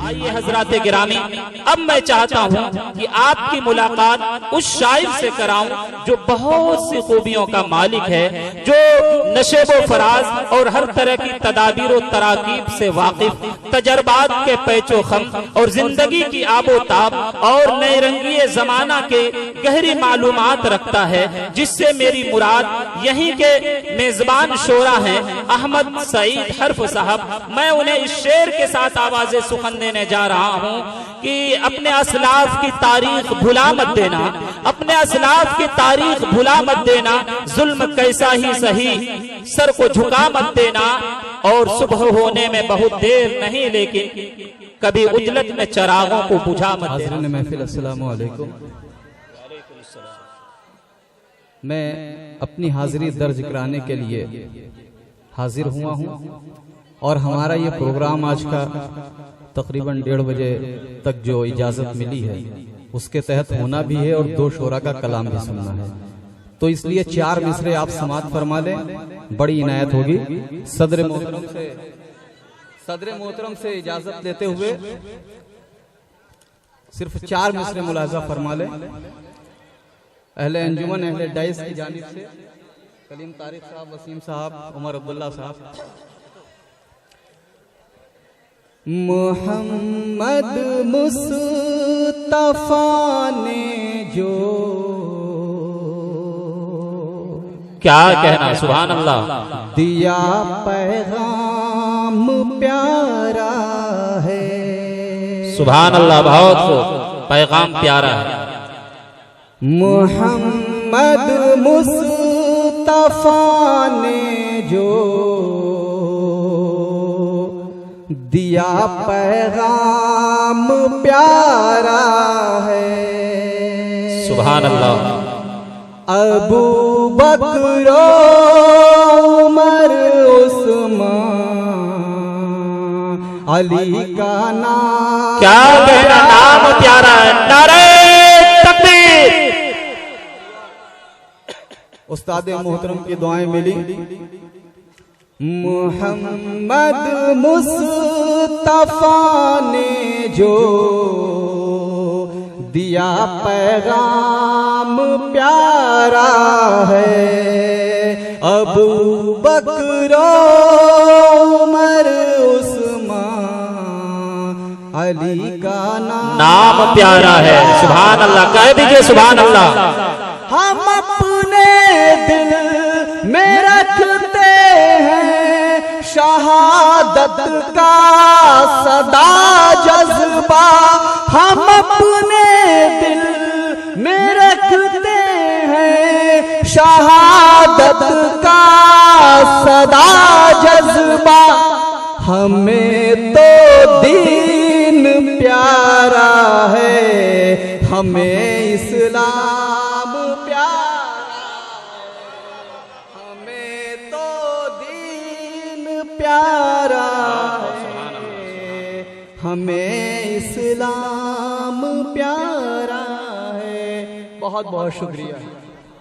आइए हजरात गिरामी, अब मैं चाहता हूँ कि आपकी मुलाकात उस शायर से कराऊं जो बहुत सी खूबियों का मालिक है, जो नशेबो फराज और हर तरह की तदाबीर और तराकीब से वाकिफ, तजर्बात के पैचो खम और जिंदगी की आबोताब और नए रंगीए जमाना के गहरी मालूमात रखता है, जिससे मेरी मुराद यहीं के मेजबान शोरा हैं अहमद सईद हर्फ साहब। मैं उन्हें इस शेर के साथ आवाज़े सुखन देने जा रहा हूँ कि अपने असलाफ की तारीख भुला मत देना, अपने असलाफ की तारीख भुला मत देना, जुल्म कैसा ही सही सर को झुका मत देना, और सुबह होने में बहुत देर नहीं लेकिन कभी उजलत में चरागों को बुझा मत देना। महफिल अस्सलामु अलैकुम। मैं अपनी हाजिरी दर्ज कराने के लिए हाजिर हुआ हूँ और हमारा ये प्रोग्राम आज का तकरीबन 1:30 बजे तक जो इजाजत मिली है उसके तहत होना भी है और 2 शोरा का कलाम भी सुनना है, तो इसलिए 4 मिसरे आप समाअत फरमा लें, बड़ी इनायत होगी। सदर मोहतरम से इजाजत लेते हुए सिर्फ 4 मिसरे मुलाजा फरमा लें। अहले अंजुमन अहले डाइस की जानिब से कलीम तारिक साहब, वसीम साहब, उमर अब्दुल्ला साहब। मोहम्मद मुस्तफा ने जो क्या कहना, सुभान अल्लाह, दिया पैगाम प्यारा है। सुभान अल्लाह, बहुत पैगाम प्यारा है। मोहम्मद मुस्तफा ने जो दिया पैगाम प्यारा है। सुभान अल्लाह। अबू बकर उमर उस्मान अली का नाम, क्या कहना, नाम प्यारा है। नारे तकबीर। उस्ताद मोहतरम की दुआएं मिली। मोहम्मद मुस्तफा ने जो दिया पैगाम प्यारा है। अबू बकर उमर उस्मान अली का नाम प्यारा है। सुभान अल्लाह, कह दीजिए सुभान अल्लाह। हम अपने दिल में रखते हैं शहादत का सदा जज्बा। हम अपने दिल में रखते हैं शहादत का सदा जज्बा। हमें तो दीन प्यारा है, हमें इस्लाम प्यारा, हमें तो दीन प्यारा है, हमें इस्लाम प्यारा है। बहुत बहुत शुक्रिया।